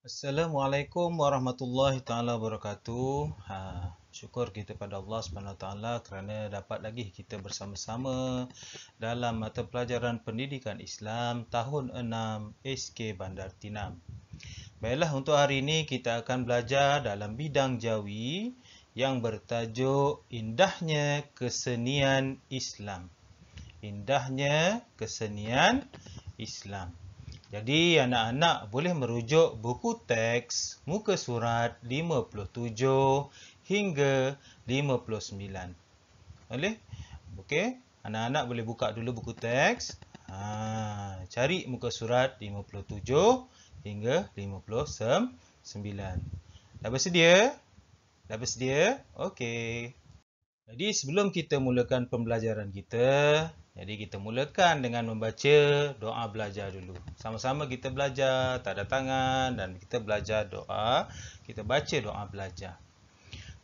Assalamualaikum warahmatullahi taala wabarakatuh. Syukur kita pada Allah Subhanahu Wa Taala kerana dapat lagi kita bersama-sama dalam mata pelajaran Pendidikan Islam tahun 6 SK Bandar Tinam. Baiklah, untuk hari ini kita akan belajar dalam bidang Jawi yang bertajuk Indahnya Kesenian Islam. Indahnya Kesenian Islam. Jadi anak-anak boleh merujuk buku teks muka surat 57 hingga 59. Boleh? Okey. Anak-anak boleh buka dulu buku teks. Cari muka surat 57 hingga 59. Dah bersedia? Dah bersedia? Okey. Jadi sebelum kita mulakan pembelajaran kita, kita mulakan dengan membaca doa belajar dulu. Sama-sama kita belajar tanda tangan dan kita belajar doa. Kita baca doa belajar.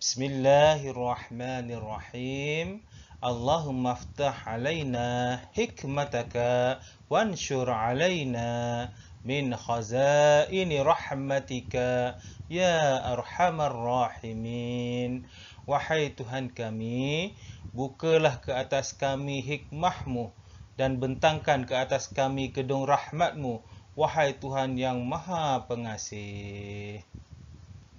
Bismillahirrahmanirrahim. Allahumma aftah alaina hikmataka wanshur alaina min khazaini rahmatika ya arhamar rahimin. Wahai Tuhan kami, bukalah ke atas kami hikmahmu dan bentangkan ke atas kami kedung rahmatmu. Wahai Tuhan yang Maha Pengasih.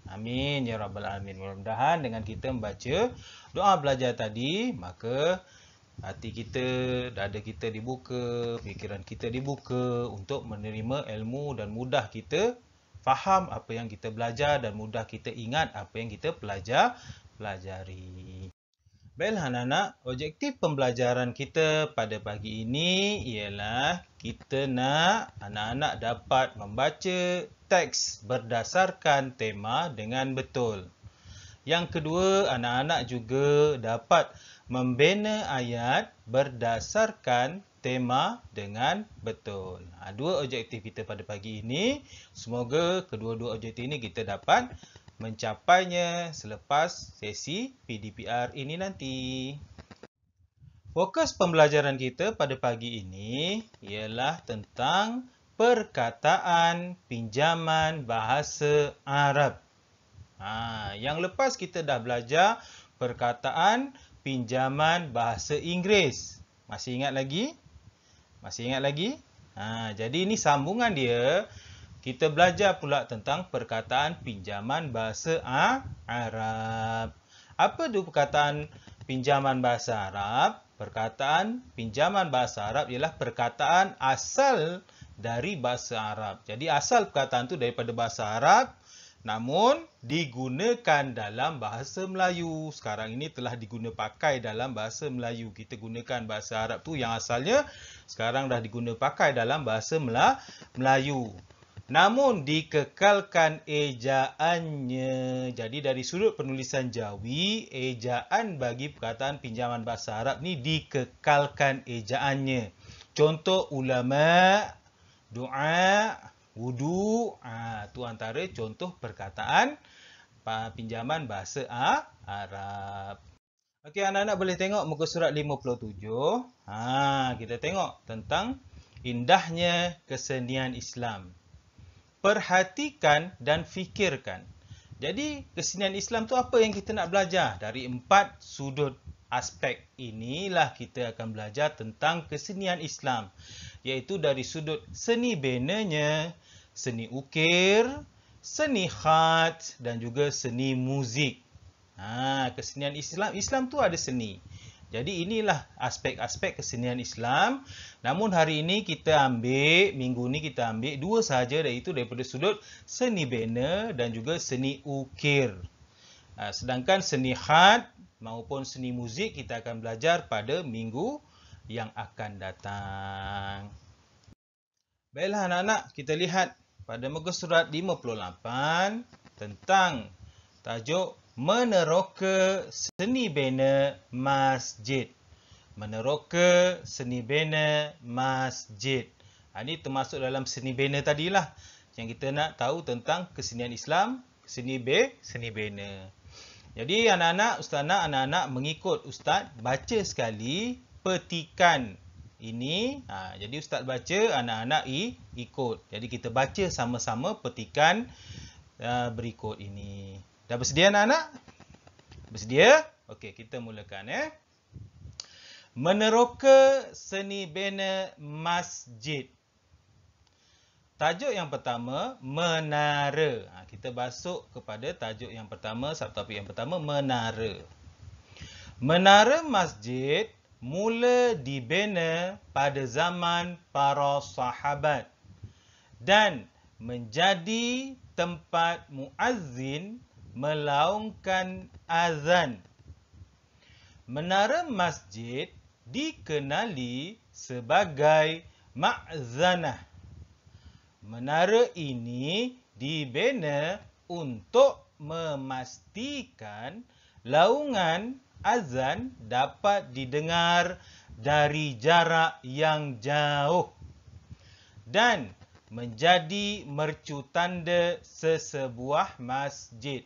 Amin ya rabbal alamin. Mudah-mudahan dengan kita membaca doa belajar tadi, maka hati kita, dada kita dibuka, fikiran kita dibuka untuk menerima ilmu dan mudah kita faham apa yang kita belajar dan mudah kita ingat apa yang kita pelajari. Baiklah anak-anak, objektif pembelajaran kita pada pagi ini ialah kita nak anak-anak dapat membaca teks berdasarkan tema dengan betul. Yang kedua, anak-anak juga dapat membina ayat berdasarkan tema dengan betul. Dua objektif kita pada pagi ini. Semoga kedua-dua objektif ini kita dapat mencapainya selepas sesi PDPR ini nanti. Fokus pembelajaran kita pada pagi ini ialah tentang perkataan pinjaman bahasa Arab. Yang lepas kita dah belajar perkataan pinjaman bahasa Inggeris. Masih ingat lagi? Masih ingat lagi? Jadi ini sambungan dia. Kita belajar pula tentang perkataan pinjaman bahasa Arab. Apa tu perkataan pinjaman bahasa Arab? Perkataan pinjaman bahasa Arab ialah perkataan asal dari bahasa Arab. Jadi asal perkataan tu daripada bahasa Arab, namun digunakan dalam bahasa Melayu. Sekarang ini telah diguna pakai dalam bahasa Melayu. Kita gunakan bahasa Arab tu yang asalnya sekarang dah diguna pakai dalam bahasa Melayu. Namun dikekalkan ejaannya. Jadi dari sudut penulisan Jawi, ejaan bagi perkataan pinjaman bahasa Arab ni dikekalkan ejaannya. Contoh ulama, doa, wudu, tu antara contoh perkataan pinjaman bahasa Arab. Okey, anak-anak boleh tengok muka surat 57. Kita tengok tentang indahnya kesenian Islam. Perhatikan dan fikirkan. Jadi, kesenian Islam tu apa yang kita nak belajar? Dari 4 sudut aspek inilah kita akan belajar tentang kesenian Islam. Iaitu dari sudut seni benanya, seni ukir, seni khat dan juga seni muzik. Kesenian Islam tu ada seni. Jadi inilah aspek-aspek kesenian Islam. Namun hari ini minggu ni kita ambil dua sahaja, iaitu daripada sudut seni bena dan juga seni ukir. Sedangkan seni khat maupun seni muzik kita akan belajar pada minggu yang akan datang. Baiklah anak-anak, kita lihat pada muka surat 58 tentang tajuk meneroka seni bena masjid. Meneroka seni bena masjid. Ini termasuk dalam seni bena tadilah. Yang kita nak tahu tentang kesenian Islam, seni bena. Jadi anak-anak mengikut ustaz baca sekali petikan ini. Jadi Ustaz baca, anak-anak ikut. Jadi kita baca sama-sama petikan berikut ini. Dah bersedia anak-anak? Bersedia? Okey, kita mulakan Meneroka seni bina masjid. Tajuk yang pertama, menara. Kita masuk kepada tajuk yang pertama, subtopik yang pertama, menara. Menara masjid mula dibina pada zaman para sahabat dan menjadi tempat muazzin melaungkan azan. Menara masjid dikenali sebagai ma'zanah. Menara ini dibina untuk memastikan laungan azan dapat didengar dari jarak yang jauh dan menjadi mercu tanda sesebuah masjid.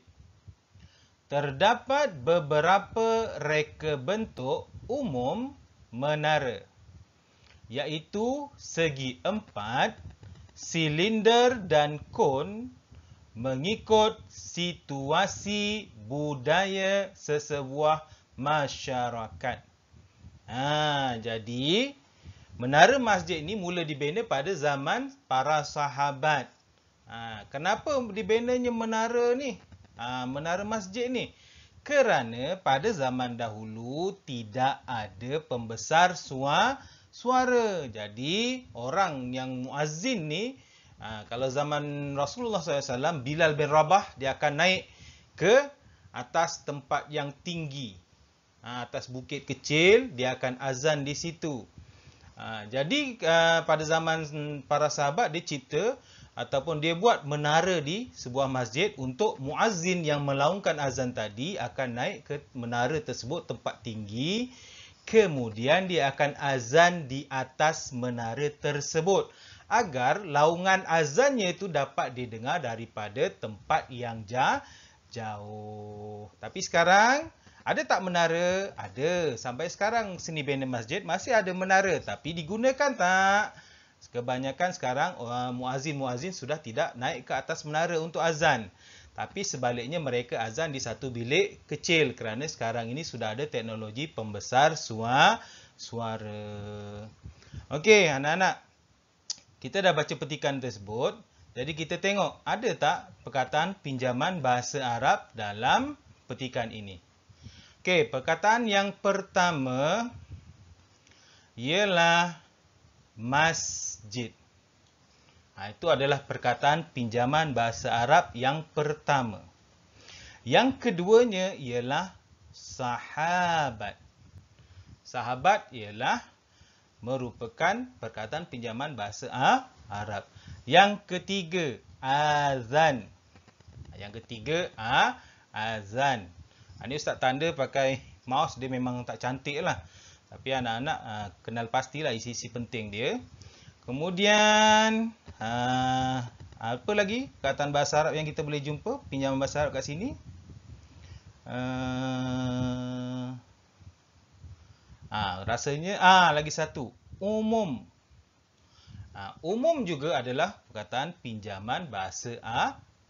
Terdapat beberapa reka bentuk umum menara, iaitu segi empat, silinder dan kon mengikut situasi budaya sesebuah masyarakat. Jadi menara masjid ini mula dibina pada zaman para sahabat. Kenapa dibinanya menara ni? Menara masjid ni? Kerana pada zaman dahulu tidak ada pembesar suara. Jadi orang yang muazzin ni, kalau zaman Rasulullah SAW, Bilal bin Rabah, dia akan naik ke atas tempat yang tinggi. Atas bukit kecil, dia akan azan di situ. Jadi pada zaman para sahabat, dia cipta ataupun dia buat menara di sebuah masjid untuk muazzin yang melaungkan azan tadi akan naik ke menara tersebut, tempat tinggi. Kemudian dia akan azan di atas menara tersebut agar laungan azannya itu dapat didengar daripada tempat yang jauh. Tapi sekarang ada tak menara? Ada. Sampai sekarang seni bina masjid masih ada menara, tapi digunakan tak? Kebanyakan sekarang muazzin-muazzin sudah tidak naik ke atas menara untuk azan. Tapi sebaliknya mereka azan di satu bilik kecil kerana sekarang ini sudah ada teknologi pembesar suara. Okey, anak-anak. Kita dah baca petikan tersebut. Jadi kita tengok ada tak perkataan pinjaman bahasa Arab dalam petikan ini. Okey, perkataan yang pertama ialah masjid. Itu adalah perkataan pinjaman bahasa Arab yang pertama. Yang keduanya ialah sahabat. Sahabat ialah merupakan perkataan pinjaman bahasa Arab. Yang ketiga, azan. Yang ketiga, azan. Ini Ustaz tanda pakai mouse, dia memang tak cantik lah. Tapi anak-anak kenal pastilah isi-isi penting dia. Kemudian, apa lagi perkataan bahasa Arab yang kita boleh jumpa? Pinjaman bahasa Arab kat sini. Rasanya, lagi satu. Umum. Umum juga adalah perkataan pinjaman bahasa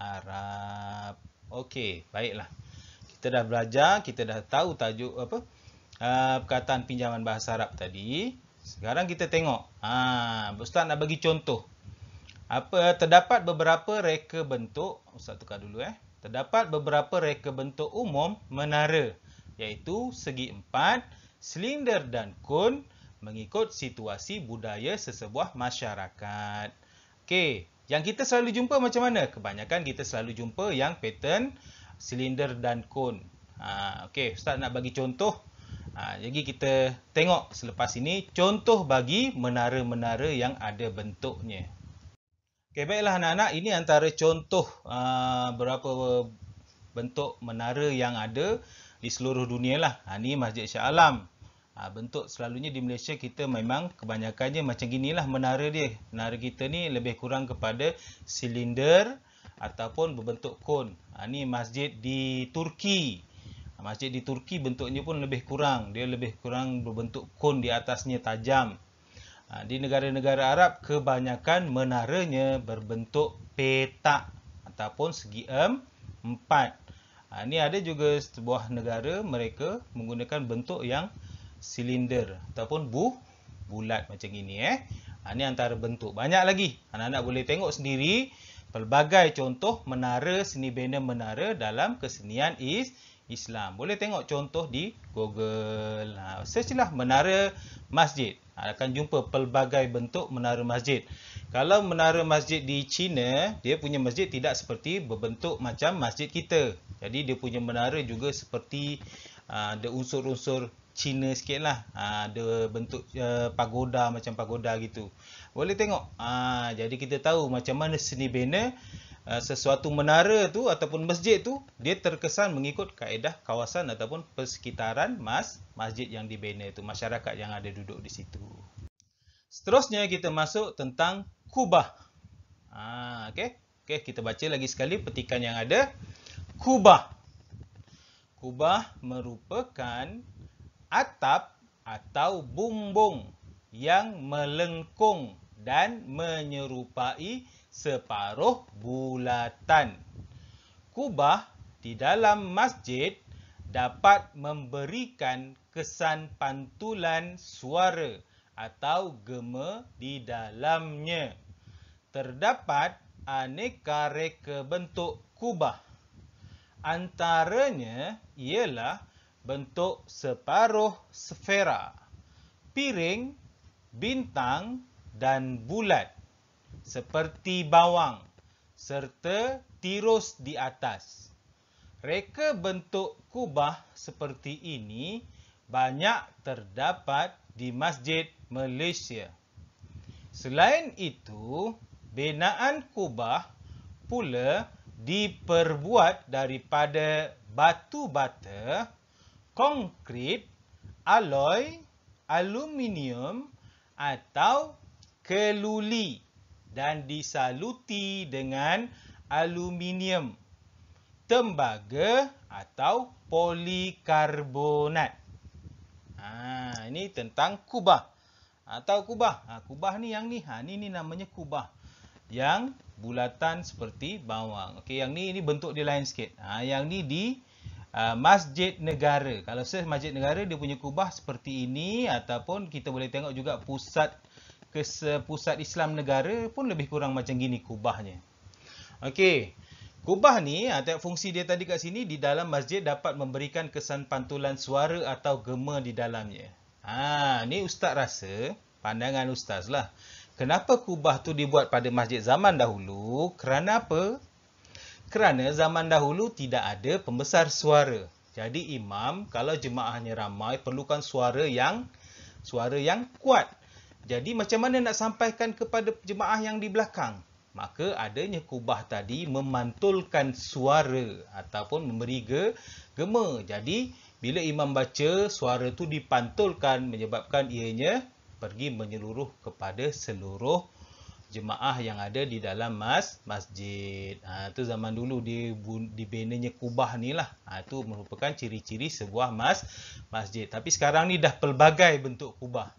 Arab. Okey, baiklah. Kita dah belajar, kita dah tahu tajuk apa? Perkataan pinjaman bahasa Arab tadi. Sekarang kita tengok. Ustaz nak bagi contoh. Terdapat beberapa reka bentuk. Ustaz tukar dulu. Terdapat beberapa reka bentuk umum menara, iaitu segi empat, silinder dan kon mengikut situasi budaya sesebuah masyarakat. Okey, yang kita selalu jumpa macam mana? Kebanyakan kita selalu jumpa yang pattern silinder dan kon. Okey, Ustaz nak bagi contoh. Jadi kita tengok selepas ini contoh bagi menara-menara yang ada bentuknya. Okey, baiklah anak-anak, ini antara contoh beberapa bentuk menara yang ada di seluruh dunia lah. Ini Masjid Shah Alam. Bentuk selalunya di Malaysia kita memang kebanyakannya macam ginilah menara dia. Menara kita ni lebih kurang kepada silinder ataupun berbentuk kon. Ini masjid di Turki. Masjid di Turki bentuknya pun lebih kurang. Dia lebih kurang berbentuk kon di atasnya tajam. Di negara-negara Arab, kebanyakan menaranya berbentuk petak ataupun segi empat. Ini ada juga sebuah negara mereka menggunakan bentuk yang silinder ataupun bulat macam ini. Ini antara bentuk. Banyak lagi. Anak-anak boleh tengok sendiri pelbagai contoh menara, seni bina menara dalam kesenian Islam. Boleh tengok contoh di Google. Search lah menara masjid. Akan jumpa pelbagai bentuk menara masjid. Kalau menara masjid di China, dia punya masjid tidak seperti berbentuk macam masjid kita. Jadi dia punya menara juga seperti ada unsur-unsur Cina sikit lah. Ada bentuk pagoda macam pagoda gitu. Boleh tengok. Jadi kita tahu macam mana seni bina sesuatu menara tu ataupun masjid tu, dia terkesan mengikut kaedah kawasan ataupun persekitaran masjid yang dibina itu, masyarakat yang ada duduk di situ. Seterusnya kita masuk tentang kubah. Okey, kita baca lagi sekali petikan yang ada. Kubah. Kubah merupakan atap atau bumbung yang melengkung dan menyerupai separuh bulatan. Kubah di dalam masjid dapat memberikan kesan pantulan suara atau gema di dalamnya. Terdapat aneka reka bentuk kubah. Antaranya ialah bentuk separuh sfera, piring, bintang dan bulat seperti bawang serta tirus di atas. Reka bentuk kubah seperti ini banyak terdapat di masjid Malaysia. Selain itu, binaan kubah pula diperbuat daripada batu bata, konkrit, aloi, aluminium atau keluli dan disaluti dengan aluminium, tembaga atau polikarbonat. Ini tentang kubah. Atau kubah. Kubah ni yang ni. Ni namanya kubah. Yang bulatan seperti bawang. Okey, yang ni bentuk dia lain sikit. Yang ni di masjid negara. Kalau search masjid negara, dia punya kubah seperti ini, ataupun kita boleh tengok juga pusat Islam negara pun lebih kurang macam gini kubahnya. Okey. Kubah ni, fungsi dia tadi kat sini, di dalam masjid dapat memberikan kesan pantulan suara atau gema di dalamnya. Ni ustaz rasa, pandangan ustaz lah. Kenapa kubah tu dibuat pada masjid zaman dahulu? Kerana apa? Kerana zaman dahulu tidak ada pembesar suara. Jadi imam, kalau jemaahnya ramai, perlukan suara yang kuat. Jadi macam mana nak sampaikan kepada jemaah yang di belakang? Maka adanya kubah tadi memantulkan suara ataupun memberi gema. Jadi bila imam baca, suara tu dipantulkan menyebabkan ianya pergi menyeluruh kepada seluruh jemaah yang ada di dalam masjid. Itu zaman dulu dibinanya kubah ni lah. Itu merupakan ciri-ciri sebuah masjid. Tapi sekarang ni dah pelbagai bentuk kubah.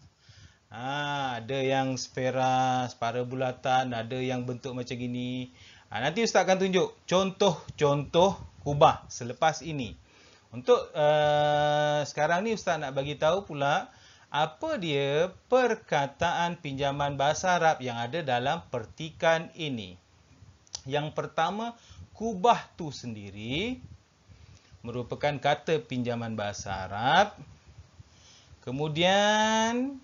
Ada yang sfera, separa bulatan, ada yang bentuk macam gini. Nanti ustaz akan tunjuk contoh-contoh kubah selepas ini. Untuk sekarang ni ustaz nak bagi tahu pula apa dia perkataan pinjaman bahasa Arab yang ada dalam petikan ini. Yang pertama, kubah tu sendiri merupakan kata pinjaman bahasa Arab. Kemudian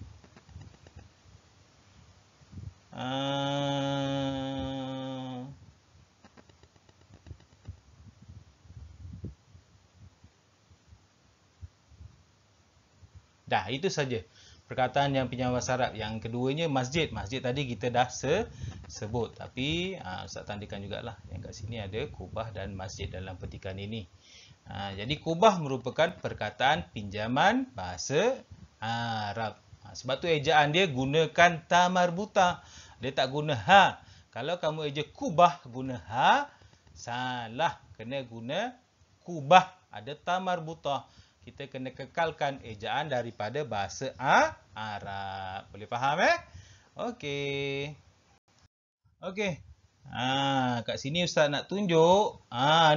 dah, itu saja perkataan yang pinjaman bahasa Arab. Yang keduanya masjid. Masjid tadi kita dah sebut. Tapi ustaz tandakan jugalah yang kat sini ada kubah dan masjid dalam petikan ini. Jadi kubah merupakan perkataan pinjaman bahasa Arab. Sebab tu ejaan dia gunakan ta marbuta. Dia tak guna ha. Kalau kamu eja kubah guna ha, salah. Kena guna kubah. Ada ta marbuta. Kita kena kekalkan ejaan daripada bahasa Arab. Boleh faham Okey. Okey. Kat sini Ustaz nak tunjuk.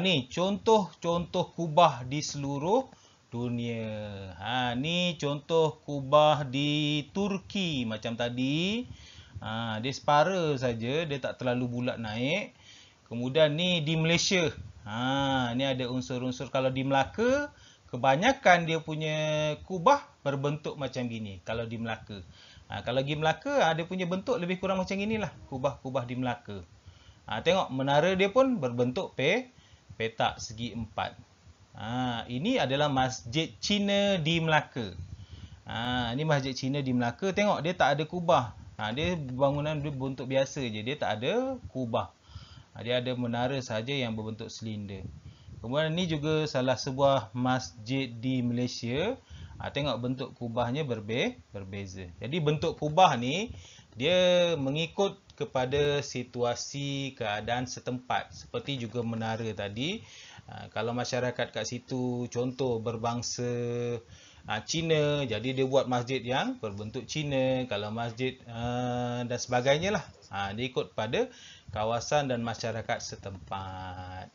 Ni contoh-contoh kubah di seluruh dunia. Ni contoh kubah di Turki macam tadi. Dia separa saja, dia tak terlalu bulat naik. Kemudian ni di Malaysia. Ni ada unsur-unsur. Kalau di Melaka, kebanyakan dia punya kubah berbentuk macam gini. Kalau di Melaka. Kalau di Melaka, dia punya bentuk lebih kurang macam inilah. Kubah-kubah di Melaka. Tengok menara dia pun berbentuk petak segi empat. Ini adalah Masjid Cina di Melaka. Ini Masjid Cina di Melaka. Tengok dia tak ada kubah. Dia bangunan dia bentuk biasa je. Dia tak ada kubah. Dia ada menara saja yang berbentuk silinder. Kemudian ini juga salah sebuah masjid di Malaysia. Tengok bentuk kubahnya berbeza. Jadi bentuk kubah ni dia mengikut kepada situasi keadaan setempat. Seperti juga menara tadi. Kalau masyarakat kat situ contoh berbangsa Cina, jadi dia buat masjid yang berbentuk Cina. Kalau masjid dan sebagainya lah. Dia ikut pada kawasan dan masyarakat setempat.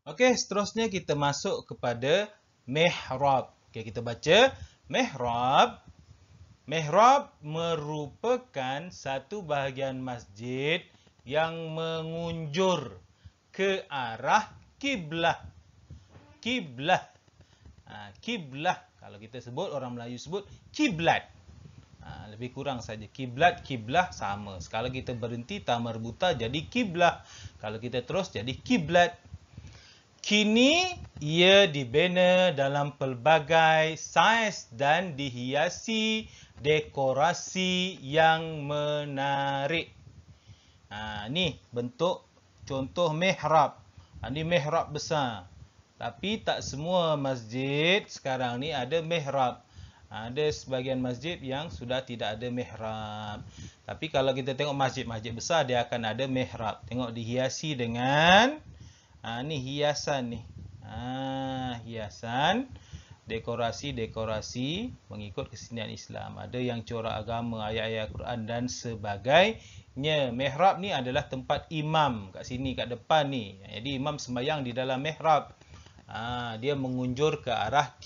Okey, seterusnya kita masuk kepada mihrab. Okey, kita baca mihrab. Mihrab merupakan satu bahagian masjid yang mengunjur ke arah kiblat. Kiblat. Kiblat. Kalau kita sebut, orang Melayu sebut kiblat. Lebih kurang saja. Kiblat, kiblah sama. Kalau kita berhenti, ta marbuta jadi kiblah. Kalau kita terus, jadi kiblat. Kini, ia dibina dalam pelbagai saiz dan dihiasi dekorasi yang menarik. Ni bentuk contoh mihrab. Ini mihrab besar. Tapi tak semua masjid sekarang ni ada mihrab. Ada sebahagian masjid yang sudah tidak ada mihrab. Tapi kalau kita tengok masjid-masjid besar, dia akan ada mihrab. Tengok dihiasi dengan ni hiasan ni. Hiasan, dekorasi-dekorasi mengikut kesenian Islam. Ada yang corak agama, ayat-ayat Quran dan sebagainya. Mihrab ni adalah tempat imam kat sini, kat depan ni. Jadi imam sembahyang di dalam mihrab. Dia mengunjur ke arah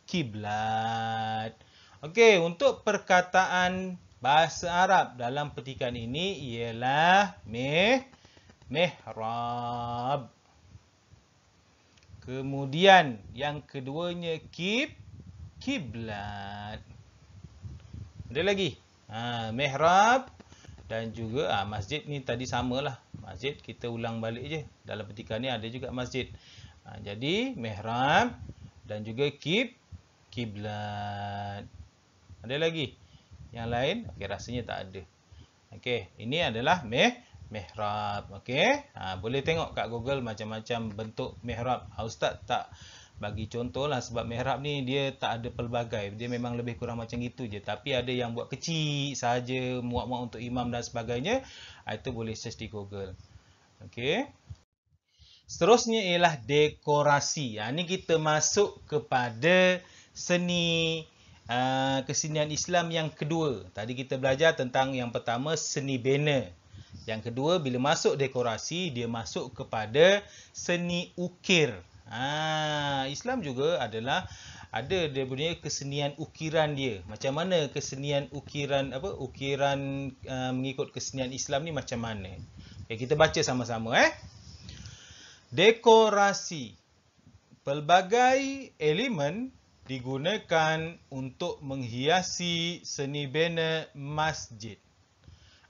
kiblat. Okey, untuk perkataan bahasa Arab dalam petikan ini ialah mihrab. Kemudian yang keduanya kiblat. Ada lagi. Mihrab dan juga masjid ni tadi samalah. Masjid kita ulang balik je. Dalam petikan ni ada juga masjid. Jadi mihrab dan juga kiblat. Ada lagi? Yang lain? Okey, rasanya tak ada. Okey, ini adalah mihrab. Okey, boleh tengok kat Google macam-macam bentuk mihrab. Ustaz tak bagi contoh lah sebab mihrab ni dia tak ada pelbagai. Dia memang lebih kurang macam itu je. Tapi ada yang buat kecil saja, muat-muat untuk imam dan sebagainya. Itu boleh search di Google. Okey. Seterusnya ialah dekorasi. Ini kita masuk kepada seni kesenian Islam yang kedua. Tadi kita belajar tentang yang pertama seni bina. Yang kedua bila masuk dekorasi dia masuk kepada seni ukir. Islam juga adalah ada dia punya kesenian ukiran dia. Macam mana kesenian ukiran ukiran mengikut kesenian Islam ni macam mana? Okay, kita baca sama-sama Dekorasi. Pelbagai elemen digunakan untuk menghiasi seni bina masjid.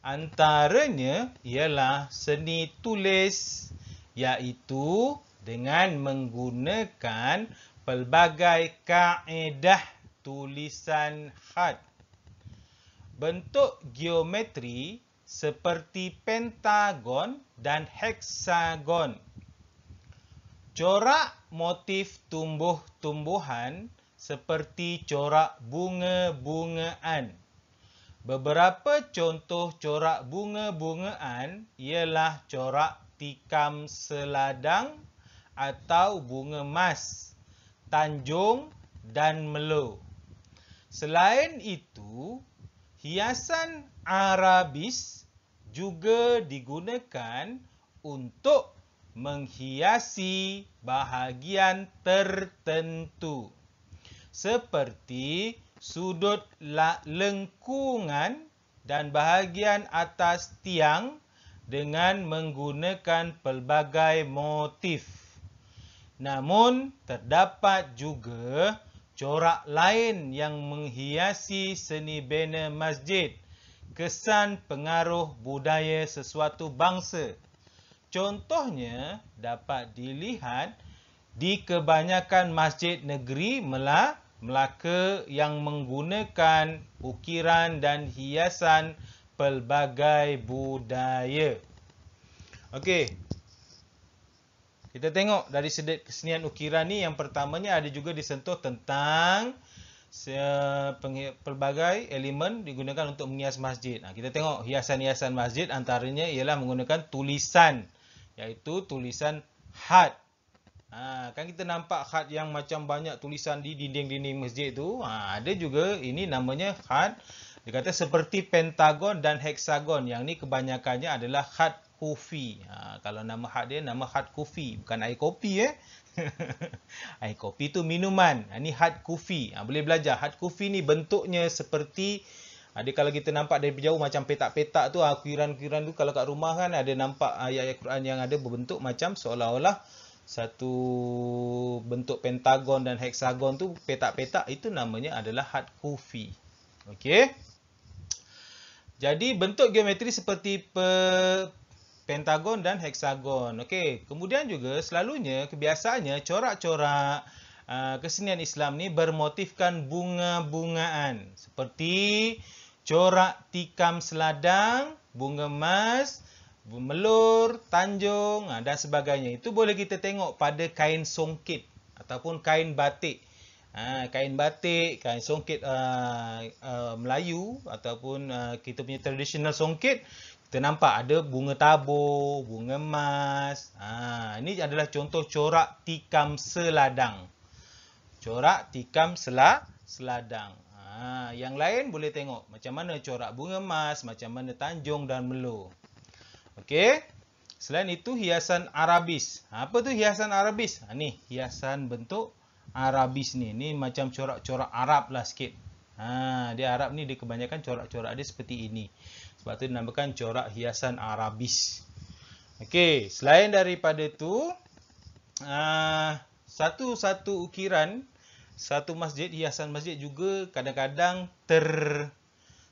Antaranya ialah seni tulis, iaitu dengan menggunakan pelbagai kaedah tulisan khat. Bentuk geometri seperti pentagon dan heksagon. Corak motif tumbuh-tumbuhan seperti corak bunga-bungaan. Beberapa contoh corak bunga-bungaan ialah corak tikam seladang atau bunga mas, tanjung dan melo. Selain itu, hiasan Arabis juga digunakan untuk menghiasi bahagian tertentu, seperti sudut lengkungan dan bahagian atas tiang dengan menggunakan pelbagai motif. Namun, terdapat juga corak lain yang menghiasi seni bina masjid, kesan pengaruh budaya sesuatu bangsa. Contohnya dapat dilihat di kebanyakan masjid negeri Melaka yang menggunakan ukiran dan hiasan pelbagai budaya. Okey. Kita tengok dari sudut kesenian ukiran ni, yang pertamanya ada juga disentuh tentang pelbagai elemen digunakan untuk menghias masjid. Kita tengok hiasan-hiasan masjid, antaranya ialah menggunakan tulisan, iaitu tulisan khat. Kan kita nampak khat yang macam banyak tulisan di dinding-dinding masjid tu. Ada juga ini namanya khat. Dia kata seperti pentagon dan heksagon. Yang ni kebanyakannya adalah khat kufi. Kalau nama khat dia nama khat kufi, bukan air kopi air kopi tu minuman. Ini khat kufi. Boleh belajar. Khat kufi ni bentuknya seperti, ada kalau kita nampak dari jauh macam petak-petak tu, ukiran-ukiran tu kalau kat rumah kan ada nampak ayat-ayat Quran yang ada berbentuk macam seolah-olah satu bentuk pentagon dan heksagon tu, petak-petak, itu namanya adalah khat kufi. Okey. Jadi bentuk geometri seperti pentagon dan heksagon. Okey. Kemudian juga selalunya kebiasaannya corak-corak kesenian Islam ni bermotifkan bunga-bungaan, seperti corak tikam seladang, bunga emas, melur, tanjung dan sebagainya. Itu boleh kita tengok pada kain songkit ataupun kain batik. Kain batik, kain songkit Melayu ataupun kita punya traditional songkit, kita nampak ada bunga tabur, bunga emas. Ini adalah contoh corak tikam seladang. Corak tikam seladang. Yang lain boleh tengok macam mana corak bunga emas, macam mana tanjung dan melur. Okey. Selain itu, hiasan Arabis. Apa tu hiasan Arabis? Ni hiasan bentuk Arabis ni. Ni macam corak-corak Arab lah sikit. Dia Arab ni dia kebanyakan corak-corak dia seperti ini. Sebab tu dinamakan corak hiasan Arabis. Okey, selain daripada tu, satu-satu ukiran satu masjid, hiasan masjid juga kadang-kadang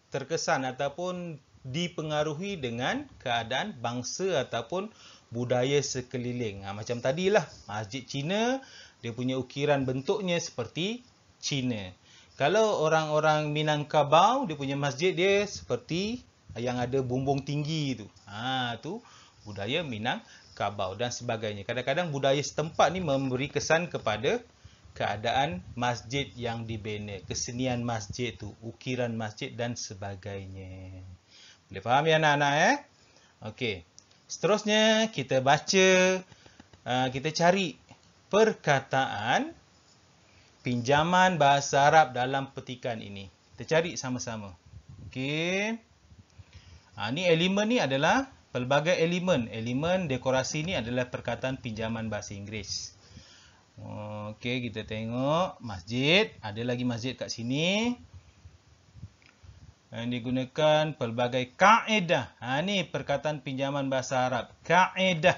terkesan ataupun dipengaruhi dengan keadaan bangsa ataupun budaya sekeliling. Macam tadilah, masjid Cina, dia punya ukiran bentuknya seperti Cina. Kalau orang-orang Minangkabau, dia punya masjid dia seperti yang ada bumbung tinggi tu. Tu budaya Minangkabau dan sebagainya. Kadang-kadang budaya setempat ni memberi kesan kepada keadaan masjid yang dibina, kesenian masjid tu, ukiran masjid dan sebagainya. Boleh faham ya anak-anak? Okey. Seterusnya kita baca, kita cari perkataan pinjaman bahasa Arab dalam petikan ini. Kita cari sama-sama. Okey. Ni elemen ni adalah pelbagai elemen. Elemen dekorasi ni adalah perkataan pinjaman bahasa Inggeris. Okey, kita tengok masjid. Ada lagi masjid kat sini. Yang digunakan pelbagai kaedah. Ni perkataan pinjaman bahasa Arab. Kaedah.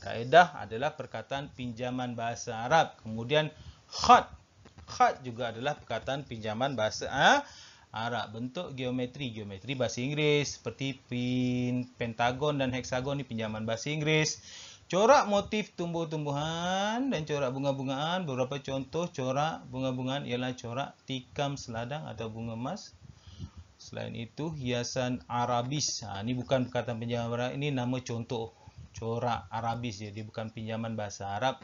Kaedah adalah perkataan pinjaman bahasa Arab. Kemudian khat. Khat juga adalah perkataan pinjaman bahasa Arab. Bentuk geometri. Geometri bahasa Inggeris. Seperti pentagon dan heksagon ni pinjaman bahasa Inggeris. Corak motif tumbuh-tumbuhan dan corak bunga-bungaan. Beberapa contoh corak bunga-bungaan ialah corak tikam seladang atau bunga emas. Selain itu, hiasan Arabis. Ini bukan perkataan pinjaman Arab. Ini nama contoh corak Arabis. Dia bukan pinjaman bahasa Arab.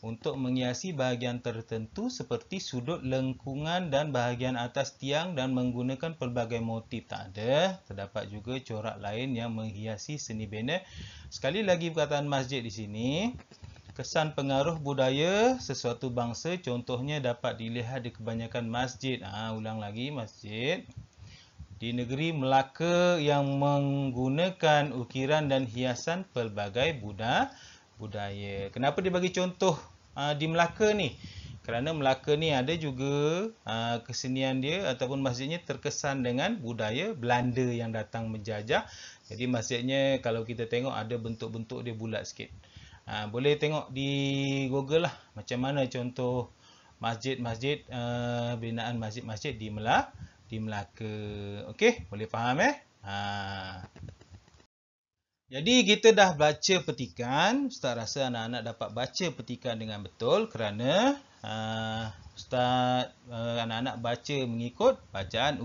Untuk menghiasi bahagian tertentu seperti sudut lengkungan dan bahagian atas tiang dan menggunakan pelbagai motif. Tak ada. Terdapat juga corak lain yang menghiasi seni bina. Sekali lagi perkataan masjid di sini. Kesan pengaruh budaya sesuatu bangsa. Contohnya dapat dilihat di kebanyakan masjid. Ulang lagi masjid. di negeri Melaka yang menggunakan ukiran dan hiasan pelbagai budaya. Kenapa dia bagi contoh di Melaka ni? Kerana Melaka ni ada juga kesenian dia ataupun masjidnya terkesan dengan budaya Belanda yang datang menjajah. Jadi masjidnya kalau kita tengok ada bentuk-bentuk dia bulat sikit. Boleh tengok di Google lah macam mana contoh masjid-masjid, binaan masjid-masjid di Melaka. Okey, boleh faham Jadi kita dah baca petikan. Ustaz rasa anak-anak dapat baca petikan dengan betul kerana Ustaz anak-anak baca mengikut bacaan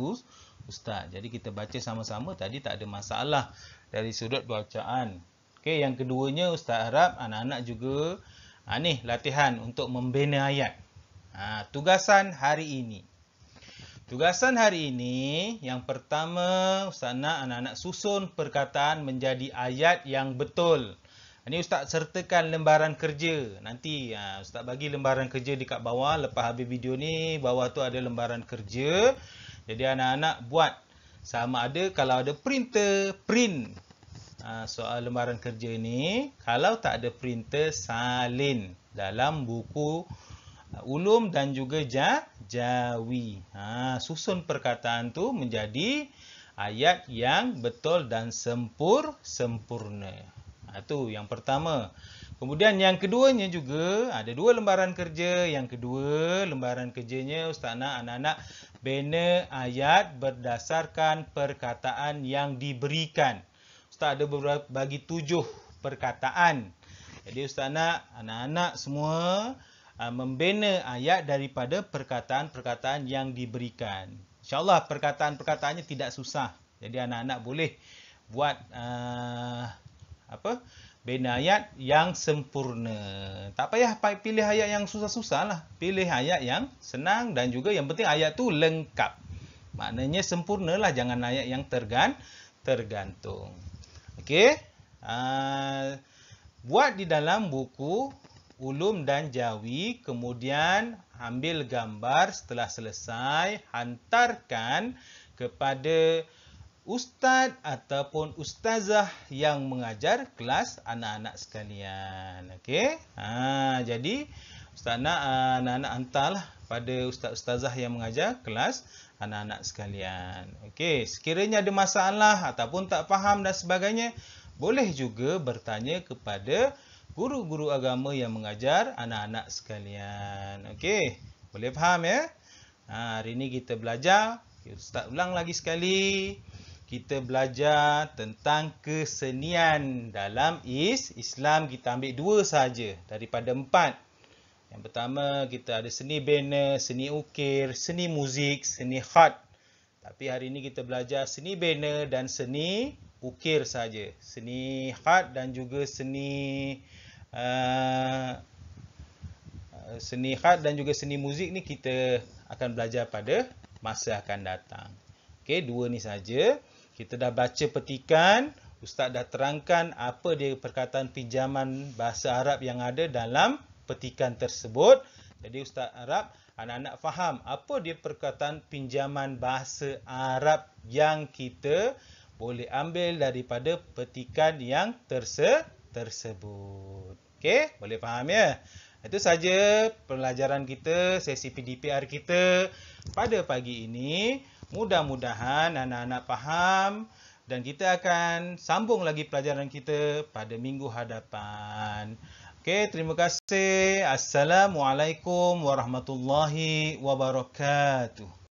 Ustaz. Jadi kita baca sama-sama tadi tak ada masalah dari sudut bacaan. Okey, yang keduanya Ustaz harap anak-anak juga ni latihan untuk membina ayat. Tugasan hari ini. Tugasan hari ini, yang pertama, Ustaz nak anak-anak susun perkataan menjadi ayat yang betul. Ini Ustaz sertakan lembaran kerja. Nanti Ustaz bagi lembaran kerja dekat bawah. Lepas habis video ni, bawah tu ada lembaran kerja. Jadi anak-anak buat. Sama ada kalau ada printer, print soal lembaran kerja ni. Kalau tak ada printer, salin dalam buku ulum dan juga jawi. Susun perkataan tu menjadi ayat yang betul dan sempurna. Itu yang pertama. Kemudian yang keduanya juga ada dua lembaran kerja. Yang kedua lembaran kerjanya Ustaz nak anak-anak bina ayat berdasarkan perkataan yang diberikan. Ustaz ada bagi 7 perkataan. Jadi Ustaz nak anak-anak semua membina ayat daripada perkataan-perkataan yang diberikan. InsyaAllah perkataan-perkataannya tidak susah. Jadi anak-anak boleh buat bina ayat yang sempurna. Tak payah pilih ayat yang susah-susah lah. Pilih ayat yang senang dan juga yang penting ayat tu lengkap. Maknanya sempurna lah, jangan ayat yang tergantung. Okey. Buat di dalam buku ulum dan jawi, kemudian ambil gambar. Setelah selesai, hantarkan kepada ustaz ataupun ustazah yang mengajar kelas anak-anak sekalian. Okey. Jadi ustaz nak anak-anak hantarlah pada ustaz-ustazah yang mengajar kelas anak-anak sekalian. Okey, sekiranya ada masalah ataupun tak faham dan sebagainya, boleh juga bertanya kepada guru-guru agama yang mengajar anak-anak sekalian. Okey, boleh faham hari ini kita belajar. Ustaz ulang lagi sekali. Kita belajar tentang kesenian dalam Islam. Kita ambil 2 saja daripada 4. Yang pertama kita ada seni bina, seni ukir, seni muzik, seni khat. Tapi hari ini kita belajar seni bina dan seni ukir saja. Seni khat dan juga seni khat dan juga seni muzik ni kita akan belajar pada masa akan datang. Okey, 2 ni saja. Kita dah baca petikan, Ustaz dah terangkan apa dia perkataan pinjaman bahasa Arab yang ada dalam petikan tersebut. Jadi Ustaz harap anak-anak faham apa dia perkataan pinjaman bahasa Arab yang kita boleh ambil daripada petikan yang tersebut. Okey, boleh faham Itu saja pelajaran kita, sesi PDPR kita pada pagi ini. Mudah-mudahan anak-anak faham dan kita akan sambung lagi pelajaran kita pada minggu hadapan. Okey, terima kasih. Assalamualaikum warahmatullahi wabarakatuh.